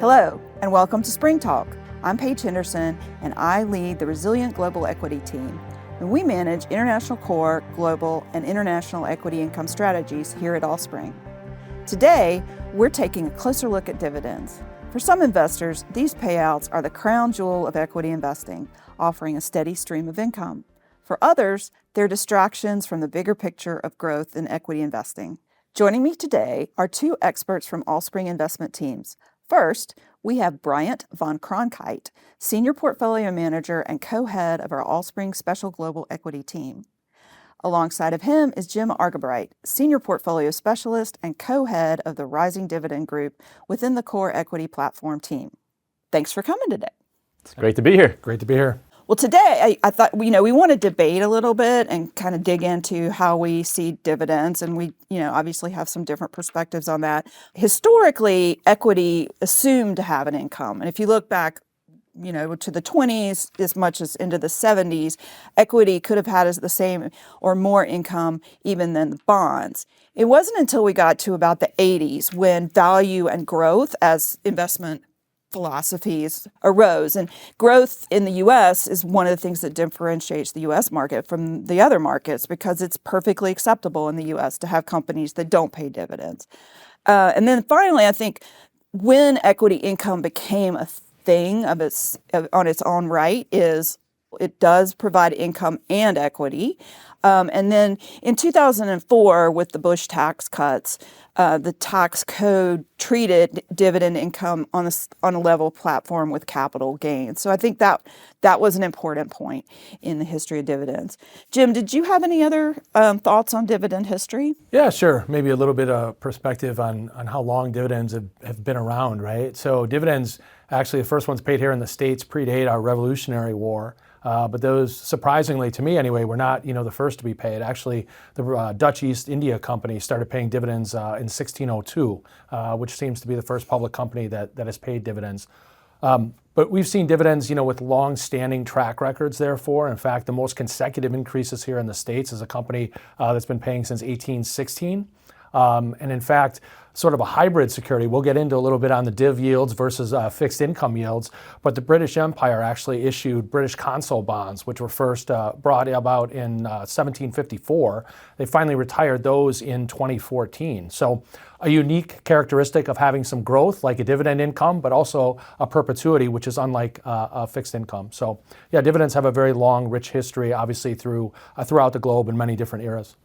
Hello, and welcome to Spring Talk. I'm Paige Henderson, and I lead the Resilient Global Equity team. And we manage international core, global, and international equity income strategies here at Allspring. Today, we're taking a closer look at dividends. For some investors, these payouts are the crown jewel of equity investing, offering a steady stream of income. For others, they're distractions from the bigger picture of growth in equity investing. Joining me today are two experts from Allspring investment teams. First, we have Bryant VanCronkhite, Senior Portfolio Manager and co-head of our Allspring Special Global Equity team. Alongside of him is Jim Argabright, Senior Portfolio Specialist and co-head of the Rising Dividend Group within the Core Equity Platform team. Thanks for coming today. It's great to be here. Great to be here. Well, today I thought, we want to debate a little bit and kind of dig into how we see dividends. And we, obviously have some different perspectives on that. Historically, equity assumed to have an income. And if you look back, to the 20s, as much as into the 70s, equity could have had the same or more income even than the bonds. It wasn't until we got to about the 80s when value and growth as investment philosophies arose. And growth in the U.S. is one of the things that differentiates the U.S. market from the other markets because it's perfectly acceptable in the U.S. to have companies that don't pay dividends. And then finally, I think when equity income became a thing on its own right is it does provide income and equity. And then in 2004, with the Bush tax cuts, the tax code treated dividend income on a level platform with capital gains. So I think that was an important point in the history of dividends. Jim, did you have any other thoughts on dividend history? Yeah, sure. Maybe a little bit of perspective on how long dividends have been around, right? So dividends, actually the first ones paid here in the States predate our Revolutionary War. But those, surprisingly to me anyway, were not the first to be paid. Actually, the Dutch East India Company started paying dividends in 1602, which seems to be the first public company that has paid dividends. But we've seen dividends, with long-standing track records, therefore. In fact, the most consecutive increases here in the States is a company that's been paying since 1816. And in fact, sort of a hybrid security. We'll get into a little bit on the div yields versus fixed income yields, but the British Empire actually issued British Consul bonds, which were first brought about in 1754. They finally retired those in 2014. So a unique characteristic of having some growth, like a dividend income, but also a perpetuity, which is unlike a fixed income. So yeah, dividends have a very long, rich history, obviously throughout the globe in many different eras.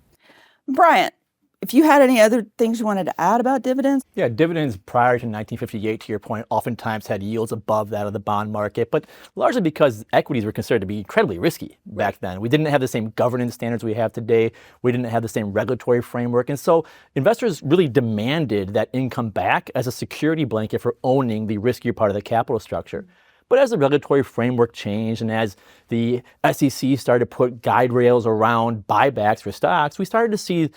Bryant, if you had any other things you wanted to add about dividends? Yeah, dividends prior to 1958, to your point, oftentimes had yields above that of the bond market, but largely because equities were considered to be incredibly risky back then. We didn't have the same governance standards we have today. We didn't have the same regulatory framework. And so investors really demanded that income back as a security blanket for owning the riskier part of the capital structure. But as the regulatory framework changed and as the SEC started to put guide rails around buybacks for stocks, we started to see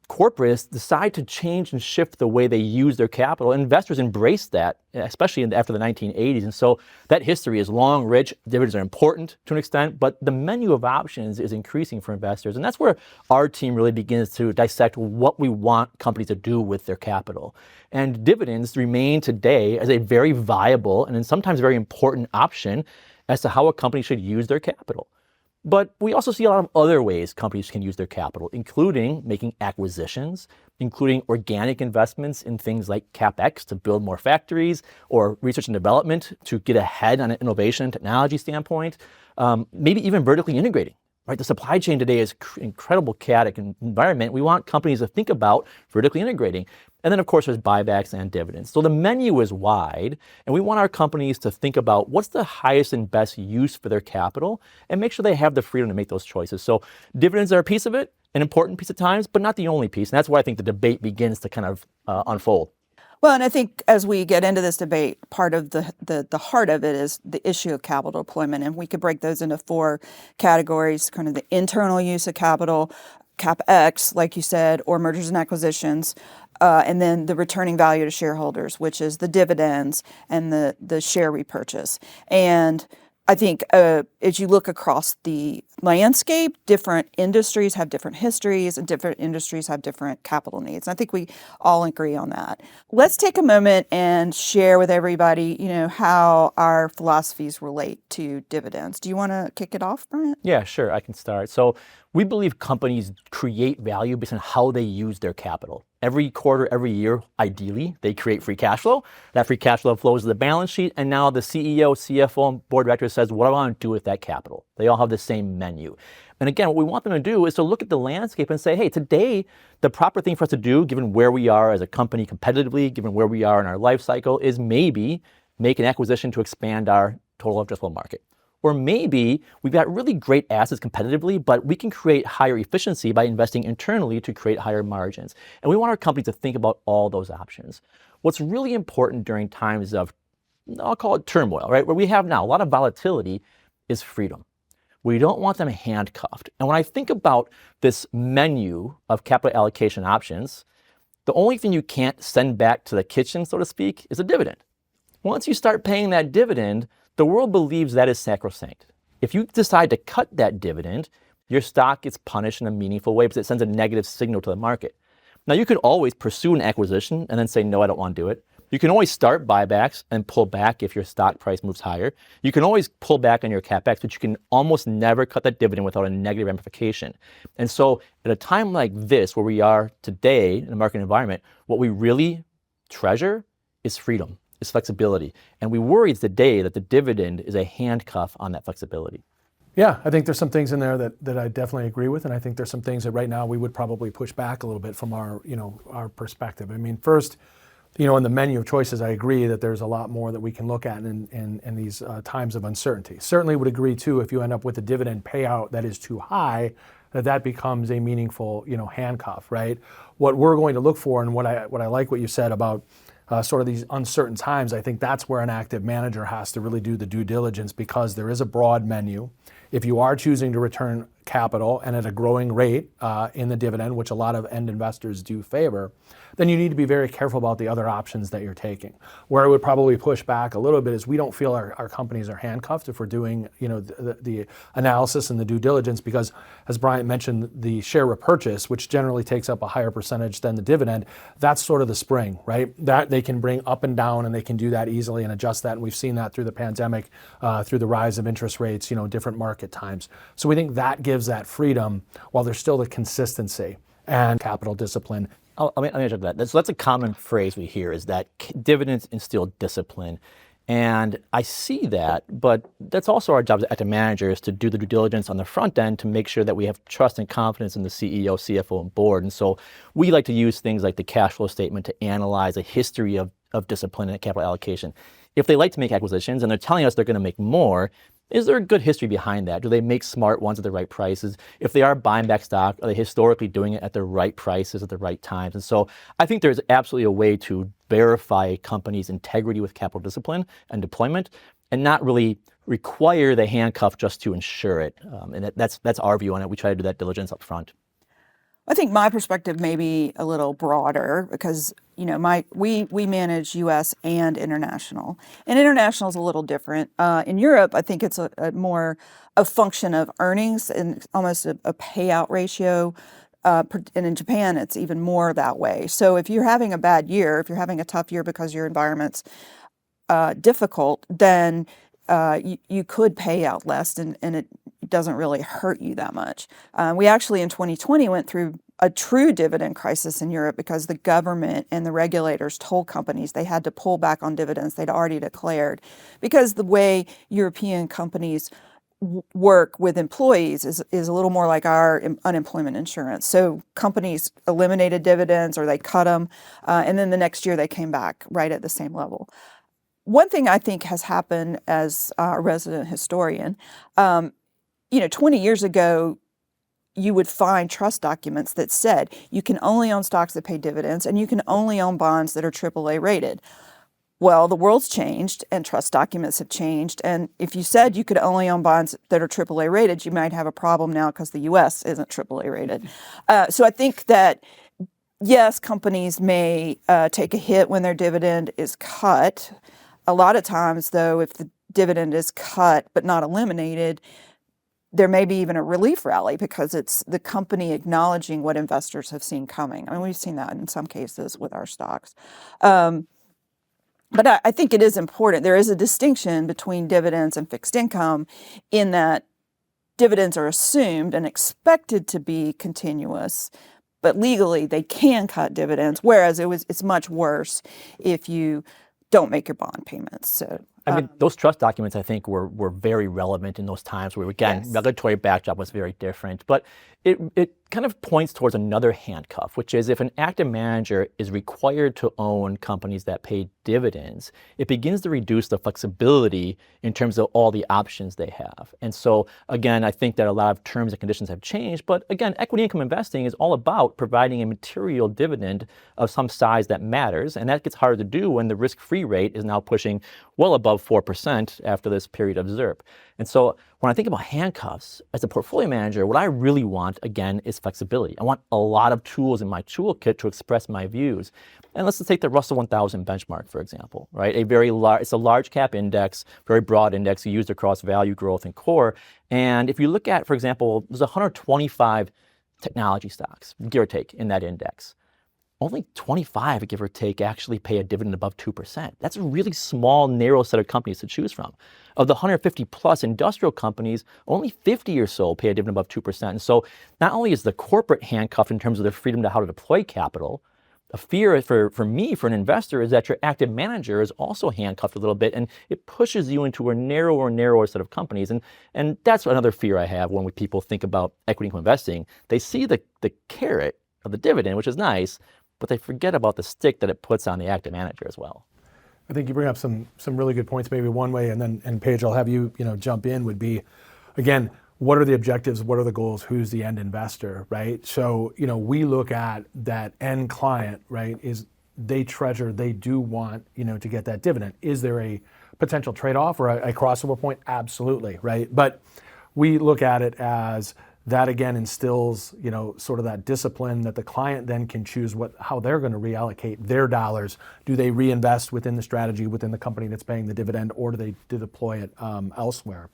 corporates decide to change and shift the way they use their capital. Investors embraced that, especially after the 1980s. And so that history is long, rich. Dividends are important to an extent, but the menu of options is increasing for investors. And that's where our team really begins to dissect what we want companies to do with their capital. And dividends remain today as a very viable and sometimes very important option as to how a company should use their capital. But we also see a lot of other ways companies can use their capital, including making acquisitions, including organic investments in things like CapEx to build more factories, or research and development to get ahead on an innovation and technology standpoint, maybe even vertically integrating. Right? The supply chain today is incredible chaotic environment. We want companies to think about vertically integrating. And then, of course, there's buybacks and dividends. So the menu is wide, and we want our companies to think about what's the highest and best use for their capital and make sure they have the freedom to make those choices. So dividends are a piece of it, an important piece at times, but not the only piece. And that's where I think the debate begins to kind of unfold. Well, and I think as we get into this debate, part of the heart of it is the issue of capital deployment. And we could break those into four categories, kind of the internal use of capital, CapEx, like you said, or mergers and acquisitions, and then the returning value to shareholders, which is the dividends and the share repurchase. And I think as you look across the landscape, different industries have different histories and different industries have different capital needs. I think we all agree on that. Let's take a moment and share with everybody, how our philosophies relate to dividends. Do you want to kick it off, Bryant? Yeah, sure, I can start. So we believe companies create value based on how they use their capital. Every quarter, every year, ideally, they create free cash flow. That free cash flow flows to the balance sheet, and now the CEO, CFO, and board director says, what do I want to do with that capital? They all have the same menu. And again, what we want them to do is to look at the landscape and say, hey, today, the proper thing for us to do, given where we are as a company competitively, given where we are in our life cycle, is maybe make an acquisition to expand our total addressable market. Or maybe we've got really great assets competitively, but we can create higher efficiency by investing internally to create higher margins. And we want our company to think about all those options. What's really important during times of, I'll call it turmoil, right? Where we have now a lot of volatility is freedom. We don't want them handcuffed. And when I think about this menu of capital allocation options, the only thing you can't send back to the kitchen, so to speak, is a dividend. Once you start paying that dividend, the world believes that is sacrosanct. If you decide to cut that dividend, your stock gets punished in a meaningful way because it sends a negative signal to the market. Now, you can always pursue an acquisition and then say, no, I don't want to do it. You can always start buybacks and pull back if your stock price moves higher. You can always pull back on your CapEx, but you can almost never cut that dividend without a negative ramification. And so at a time like this, where we are today in the market environment, what we really treasure is freedom, is flexibility. And we worry today that the dividend is a handcuff on that flexibility. Yeah, I think there's some things in there that I definitely agree with, and I think there's some things that right now we would probably push back a little bit from our perspective. I mean, first, in the menu of choices, I agree that there's a lot more that we can look at in these times of uncertainty. Certainly would agree too, if you end up with a dividend payout that is too high, that becomes a meaningful, handcuff, right? What we're going to look for, and what I like what you said about sort of these uncertain times, I think that's where an active manager has to really do the due diligence, because there is a broad menu. If you are choosing to return capital and at a growing rate in the dividend, which a lot of end investors do favor, then you need to be very careful about the other options that you're taking. Where I would probably push back a little bit is we don't feel our companies are handcuffed if we're doing the analysis and the due diligence, because as Bryant mentioned, the share repurchase, which generally takes up a higher percentage than the dividend, that's sort of the spring, right? That they can bring up and down, and they can do that easily and adjust that. And we've seen that through the pandemic, through the rise of interest rates, different market times. So we think that gives that freedom while there's still the consistency and capital discipline. Let me check that. So that's a common phrase we hear, is that dividends instill discipline. And I see that, but that's also our job as active managers, to do the due diligence on the front end to make sure that we have trust and confidence in the CEO, CFO, and board. And so we like to use things like the cash flow statement to analyze a history of discipline and capital allocation. If they like to make acquisitions and they're telling us they're going to make more, is there a good history behind that? Do they make smart ones at the right prices? If they are buying back stock, are they historically doing it at the right prices at the right times? And so I think there's absolutely a way to verify a company's integrity with capital discipline and deployment, and not really require the handcuff just to ensure it. And that's our view on it. We try to do that diligence up front. I think my perspective may be a little broader, because we manage U.S. and international is a little different. In Europe, I think it's a more a function of earnings and almost a payout ratio. And in Japan, it's even more that way. So if you're having a bad year, if you're having a tough year because your environment's difficult, then you could pay out less, and it doesn't really hurt you that much. We actually in 2020 went through a true dividend crisis in Europe because the government and the regulators told companies they had to pull back on dividends they'd already declared, because the way European companies work with employees is a little more like our unemployment insurance. So companies eliminated dividends or they cut them, and then the next year they came back right at the same level. One thing I think has happened as a resident historian, 20 years ago, you would find trust documents that said you can only own stocks that pay dividends and you can only own bonds that are AAA rated. Well, the world's changed and trust documents have changed. And if you said you could only own bonds that are AAA rated, you might have a problem now because the U.S. isn't AAA rated. So I think that, yes, companies may take a hit when their dividend is cut. A lot of times, though, if the dividend is cut but not eliminated, there may be even a relief rally because it's the company acknowledging what investors have seen coming. I mean, we've seen that in some cases with our stocks. But I think it is important. There is a distinction between dividends and fixed income in that dividends are assumed and expected to be continuous, but legally they can cut dividends, whereas it's much worse if you don't make your bond payments. So I mean, those trust documents, I think, were very relevant in those times where, again, Yes. regulatory backdrop was very different. But it kind of points towards another handcuff, which is if an active manager is required to own companies that pay dividends, it begins to reduce the flexibility in terms of all the options they have. And so, again, I think that a lot of terms and conditions have changed. But again, equity income investing is all about providing a material dividend of some size that matters. And that gets harder to do when the risk-free rate is now pushing well above 4% after this period of ZIRP. And so when I think about handcuffs, as a portfolio manager, what I really want, again, is flexibility. I want a lot of tools in my toolkit to express my views. And let's just take the Russell 1000 benchmark, for example, right? It's a large cap index, very broad index used across value, growth, and core. And if you look at, for example, there's 125 technology stocks, give or take, in that index. Only 25, give or take, actually pay a dividend above 2%. That's a really small, narrow set of companies to choose from. Of the 150 plus industrial companies, only 50 or so pay a dividend above 2%. And so not only is the corporate handcuffed in terms of their freedom to how to deploy capital, a fear for me, for an investor, is that your active manager is also handcuffed a little bit, and it pushes you into a narrower set of companies. And that's another fear I have when people think about equity income investing. They see the carrot of the dividend, which is nice, but they forget about the stick that it puts on the active manager as well. I think you bring up some really good points. Maybe one way, and Paige, I'll have you jump in, would be, again, what are the objectives? What are the goals? Who's the end investor, right? So we look at that end client, right? Is they do want to get that dividend. Is there a potential trade-off or a crossover point? Absolutely, right? But we look at it as that, again, instills sort of that discipline that the client then can choose how they're going to reallocate their dollars. Do they reinvest within the strategy, within the company that's paying the dividend, or do they deploy it elsewhere?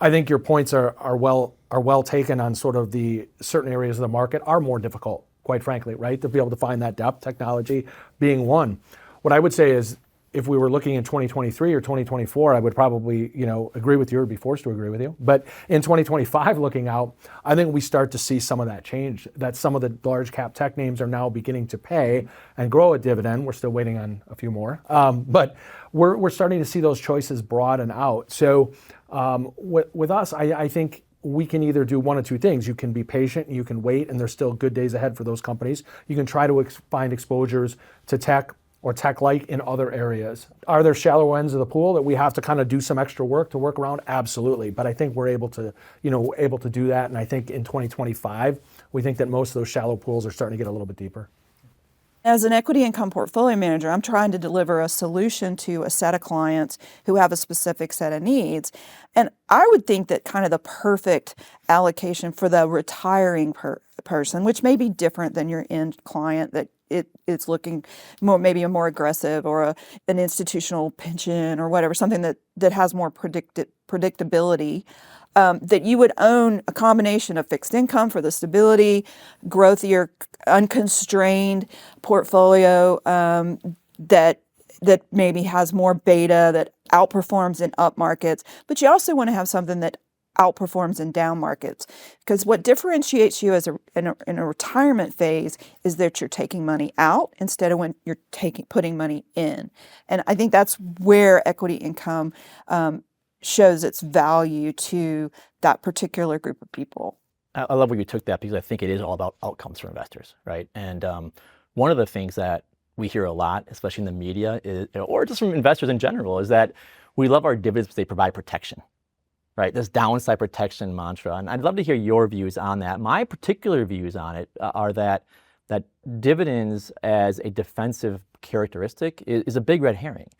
I think your points are well taken on sort of the certain areas of the market are more difficult, quite frankly, right? To be able to find that depth, technology being one. What I would say is, if we were looking in 2023 or 2024, I would probably, agree with you or be forced to agree with you. But in 2025, looking out, I think we start to see some of that change, that some of the large cap tech names are now beginning to pay and grow a dividend. We're still waiting on a few more. But we're starting to see those choices broaden out. So with us, I think we can either do one of two things. You can be patient, you can wait, and there's still good days ahead for those companies. You can try to find exposures to tech or tech-like in other areas. Are there shallow ends of the pool that we have to kind of do some extra work to work around? Absolutely. But I think we're able to do that. And I think in 2025, we think that most of those shallow pools are starting to get a little bit deeper. As an equity income portfolio manager, I'm trying to deliver a solution to a set of clients who have a specific set of needs. And I would think that kind of the perfect allocation for the retiring person, which may be different than your end client, that it's looking maybe a more aggressive or an institutional pension or whatever, something that has more predictability, that you would own a combination of fixed income for the stability, growthier, unconstrained portfolio that maybe has more beta, that outperforms in up markets. But you also want to have something that outperforms in down markets, because what differentiates you in a retirement phase is that you're taking money out instead of when you're putting money in. And I think that's where equity income shows its value to that particular group of people. I love where you took that, because I think it is all about outcomes for investors, right? And one of the things that we hear a lot, especially in the media, or just from investors in general, is that we love our dividends because they provide protection. Right, this downside protection mantra. And I'd love to hear your views on that. My particular views on it are that dividends as a defensive characteristic is a big red herring.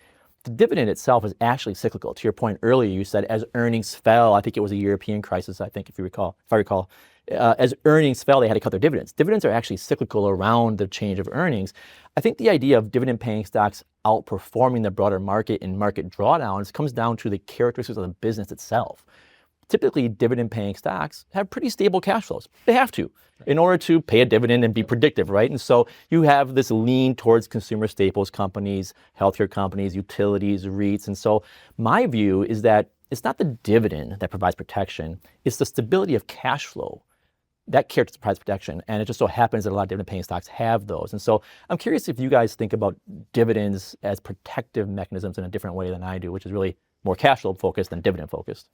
The dividend itself is actually cyclical. To your point earlier, you said as earnings fell, I think it was a European crisis, if I recall, As earnings fell, they had to cut their dividends. Dividends are actually cyclical around the change of earnings. I think the idea of dividend-paying stocks outperforming the broader market in market drawdowns comes down to the characteristics of the business itself. Typically, dividend-paying stocks have pretty stable cash flows. They have to, in order to pay a dividend and be predictive, right? And so you have this lean towards consumer staples companies, healthcare companies, utilities, REITs. And so my view is that it's not the dividend that provides protection, it's the stability of cash flow. That character provides protection, and it just so happens that a lot of dividend-paying stocks have those. And so I'm curious if you guys think about dividends as protective mechanisms in a different way than I do, which is really more cash flow focused than dividend focused.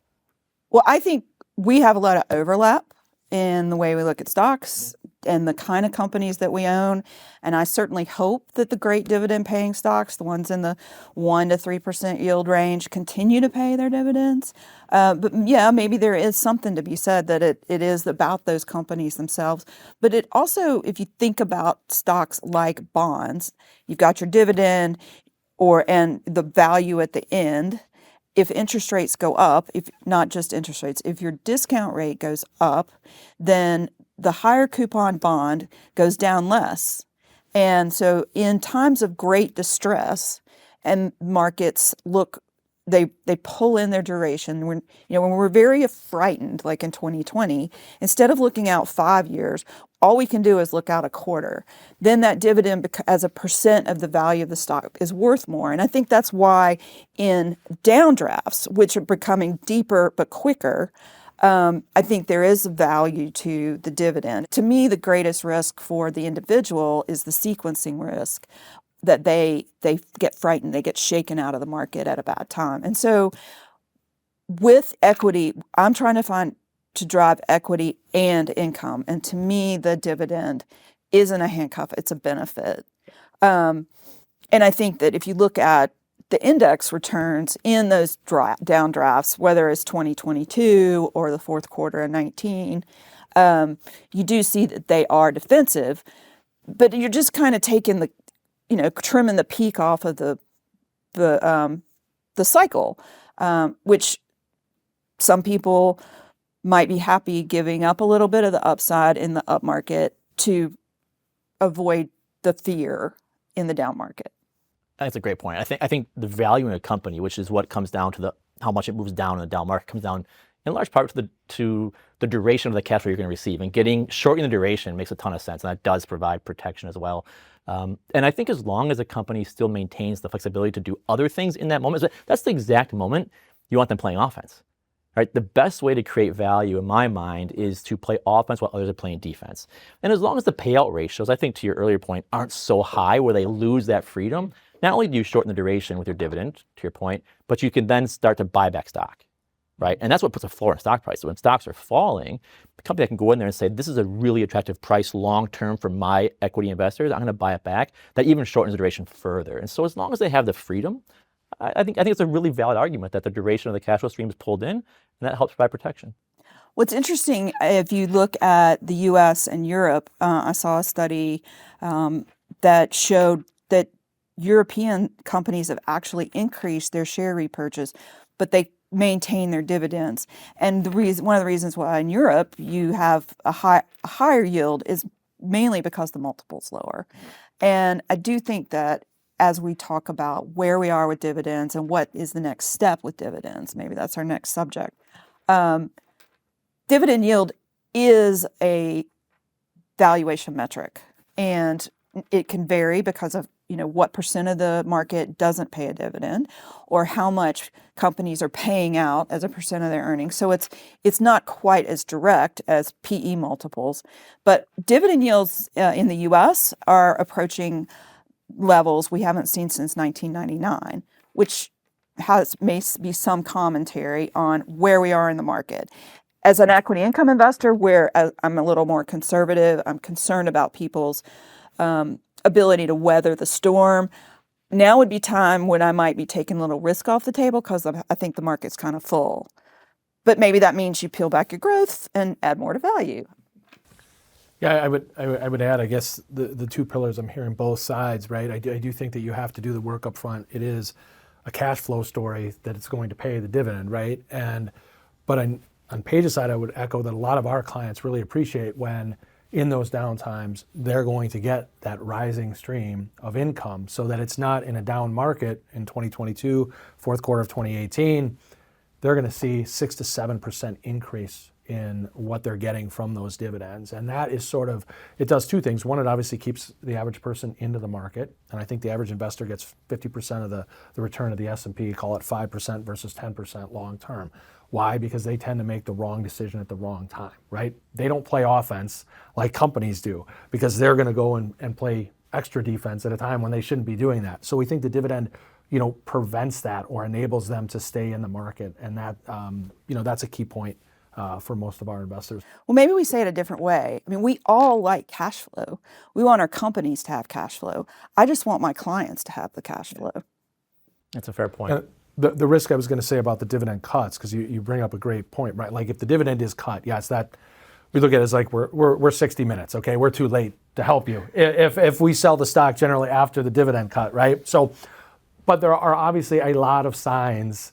Well, I think we have a lot of overlap in the way we look at stocks and the kind of companies that we own. And I certainly hope that the great dividend paying stocks, the ones in the 1% to 3% yield range, continue to pay their dividends. But yeah, maybe there is something to be said that it is about those companies themselves. But it also, if you think about stocks like bonds, you've got your dividend and the value at the end. If interest rates go up, if not just interest rates, if your discount rate goes up, then the higher coupon bond goes down less. And so in times of great distress and markets they pull in their duration. When we're very frightened, like in 2020, instead of looking out 5 years, all we can do is look out a quarter. Then that dividend as a percent of the value of the stock is worth more. And I think that's why in downdrafts, which are becoming deeper but quicker, I think there is value to the dividend. To me, the greatest risk for the individual is the sequencing risk, that they get frightened, they get shaken out of the market at a bad time. And so with equity, I'm trying to drive equity and income. And to me, the dividend isn't a handcuff, it's a benefit. And I think that if you look at the index returns in those downdrafts, whether it's 2022 or the fourth quarter of 19, you do see that they are defensive, but you're just kind of taking trimming the peak off of the cycle, which some people might be happy giving up a little bit of the upside in the up market to avoid the fear in the down market. That's a great point. I think the value in a company, which is what comes down to how much it moves down in the down market, comes down in large part to the duration of the cash flow you're going to receive. And shortening the duration makes a ton of sense, and that does provide protection as well. And I think as long as a company still maintains the flexibility to do other things in that moment, that's the exact moment you want them playing offense. Right? The best way to create value, in my mind, is to play offense while others are playing defense. And as long as the payout ratios, I think to your earlier point, aren't so high where they lose that freedom, not only do you shorten the duration with your dividend, to your point, but you can then start to buy back stock, right? And that's what puts a floor in stock price. So when stocks are falling, the company can go in there and say, this is a really attractive price long-term for my equity investors. I'm going to buy it back. That even shortens the duration further. And so as long as they have the freedom, I think it's a really valid argument that the duration of the cash flow stream is pulled in, and that helps provide protection. What's interesting, if you look at the U.S. and Europe, I saw a study that showed that European companies have actually increased their share repurchase, but they maintain their dividends. And one of the reasons why in Europe you have a higher yield is mainly because the multiple's lower. And I do think that as we talk about where we are with dividends and what is the next step with dividends, maybe that's our next subject. Dividend yield is a valuation metric, and it can vary because of what percent of the market doesn't pay a dividend, or how much companies are paying out as a percent of their earnings. So it's not quite as direct as PE multiples, but dividend yields in the U.S. are approaching levels we haven't seen since 1999, which may be some commentary on where we are in the market. As an equity income investor, where I'm a little more conservative, I'm concerned about people's ability to weather the storm. Now would be time when I might be taking a little risk off the table because I think the market's kind of full. But maybe that means you peel back your growth and add more to value. Yeah, I would add, I guess, the two pillars I'm hearing both sides, right? I do think that you have to do the work up front. It is a cash flow story that it's going to pay the dividend, right? But on Paige's side, I would echo that a lot of our clients really appreciate when in those down times, they're going to get that rising stream of income so that it's not in a down market in 2022, fourth quarter of 2018, they're going to see 6 to 7% increase in what they're getting from those dividends. And that is sort of, it does two things. One, it obviously keeps the average person into the market. And I think the average investor gets 50% of the return of the S&P, call it 5% versus 10% long term. Why? Because they tend to make the wrong decision at the wrong time, right? They don't play offense like companies do because they're going to go and play extra defense at a time when they shouldn't be doing that. So we think the dividend, prevents that or enables them to stay in the market. And that, that's a key point for most of our investors. Well, maybe we say it a different way. I mean, we all like cash flow. We want our companies to have cash flow. I just want my clients to have the cash flow. That's a fair point. The risk I was going to say about the dividend cuts, because you bring up a great point, right? Like if the dividend is cut, it's that we look at it as like we're 60 minutes, okay? We're too late to help you if we sell the stock generally after the dividend cut, right? So, but there are obviously a lot of signs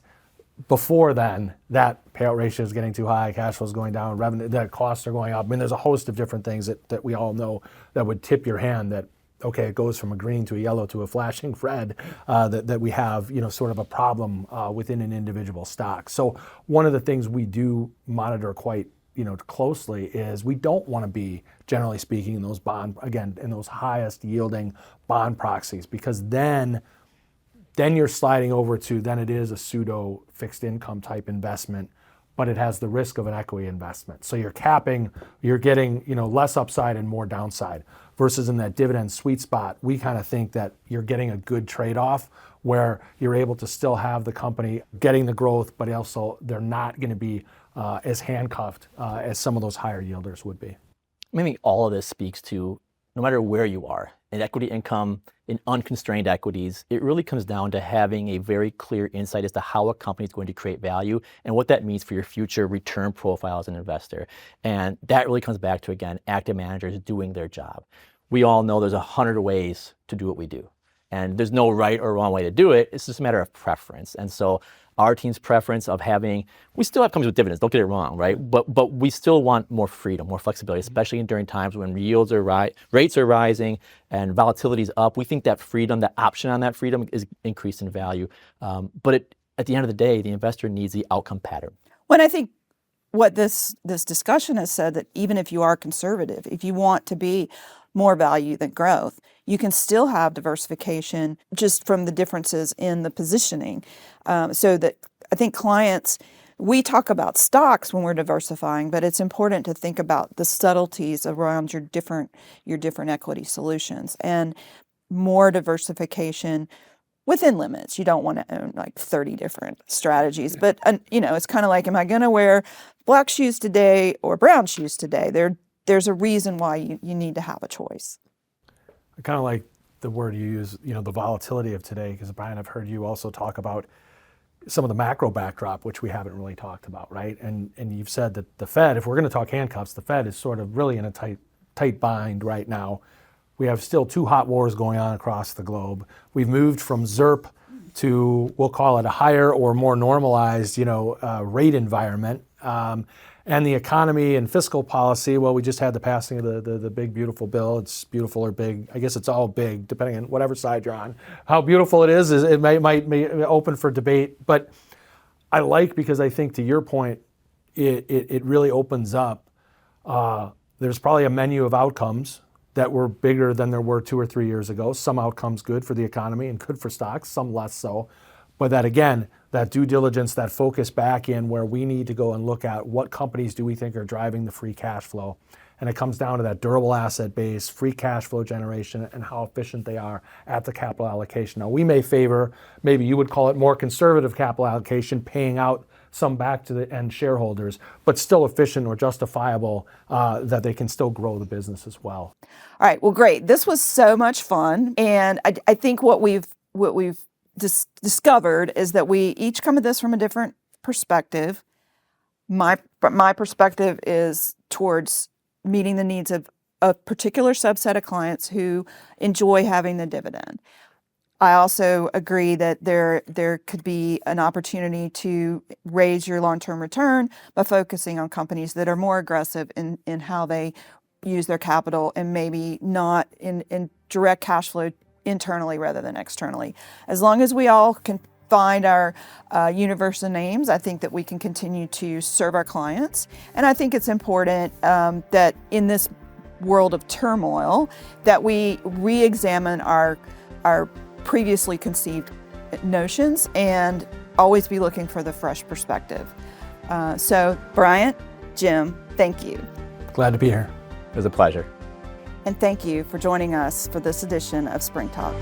before then that payout ratio is getting too high, cash flow is going down, revenue, that costs are going up. I mean, there's a host of different things that we all know that would tip your hand that, okay, it goes from a green to a yellow to a flashing red, that we have, sort of a problem within an individual stock. So one of the things we do monitor quite, closely is we don't want to be, generally speaking, in those in those highest yielding bond proxies, because then you're sliding over to, then it is a pseudo fixed income type investment, but it has the risk of an equity investment. So you're getting, less upside and more downside. Versus in that dividend sweet spot, we kind of think that you're getting a good trade-off where you're able to still have the company getting the growth, but also they're not going to be as handcuffed as some of those higher yielders would be. Maybe all of this speaks to, no matter where you are, in equity income, in unconstrained equities, it really comes down to having a very clear insight as to how a company is going to create value and what that means for your future return profile as an investor. And that really comes back to, again, active managers doing their job. We all know there's 100 ways to do what we do. And there's no right or wrong way to do it. It's just a matter of preference. And so our team's preference of we still have companies with dividends, don't get it wrong, right? But we still want more freedom, more flexibility, especially during times when yields are rates are rising and volatility is up. We think that freedom, the option on that freedom is increased in value. But at the end of the day, the investor needs the outcome pattern. When I think what this discussion has said, that even if you are conservative, if you want to be more value than growth, you can still have diversification just from the differences in the positioning. So that I think clients, we talk about stocks when we're diversifying, but it's important to think about the subtleties around your different equity solutions and more diversification within limits. You don't want to own like 30 different strategies, but it's kind of like, am I going to wear black shoes today or brown shoes today? There's a reason why you need to have a choice. I kind of like the word you use, the volatility of today, because Brian, I've heard you also talk about some of the macro backdrop, which we haven't really talked about, right? And you've said that the Fed, if we're going to talk handcuffs, the Fed is sort of really in a tight bind right now. We have still two hot wars going on across the globe. We've moved from ZIRP to, we'll call it a higher or more normalized, rate environment. And the economy and fiscal policy, well, we just had the passing of the big, beautiful bill. It's beautiful or big. I guess it's all big, depending on whatever side you're on. How beautiful it is it might be open for debate. But I like, because I think to your point, it really opens up. There's probably a menu of outcomes that were bigger than there were 2 or 3 years ago. Some outcomes good for the economy and good for stocks, some less so. But that, again, that due diligence, that focus back in where we need to go and look at what companies do we think are driving the free cash flow. And it comes down to that durable asset base, free cash flow generation, and how efficient they are at the capital allocation. Now, we may favor, maybe you would call it more conservative capital allocation, paying out some back to the end shareholders, but still efficient or justifiable, that they can still grow the business as well. All right, well, great. This was so much fun. And I think what we've discovered is that we each come at this from a different perspective. My perspective is towards meeting the needs of a particular subset of clients who enjoy having the dividend. I also agree that there could be an opportunity to raise your long-term return by focusing on companies that are more aggressive in how they use their capital and maybe not in direct cash flow internally rather than externally. As long as we all can find our universe of names, I think that we can continue to serve our clients. And I think it's important that in this world of turmoil that we re-examine our previously conceived notions and always be looking for the fresh perspective. So Bryant, Jim, thank you. Glad to be here. It was a pleasure. And thank you for joining us for this edition of Spring Talk.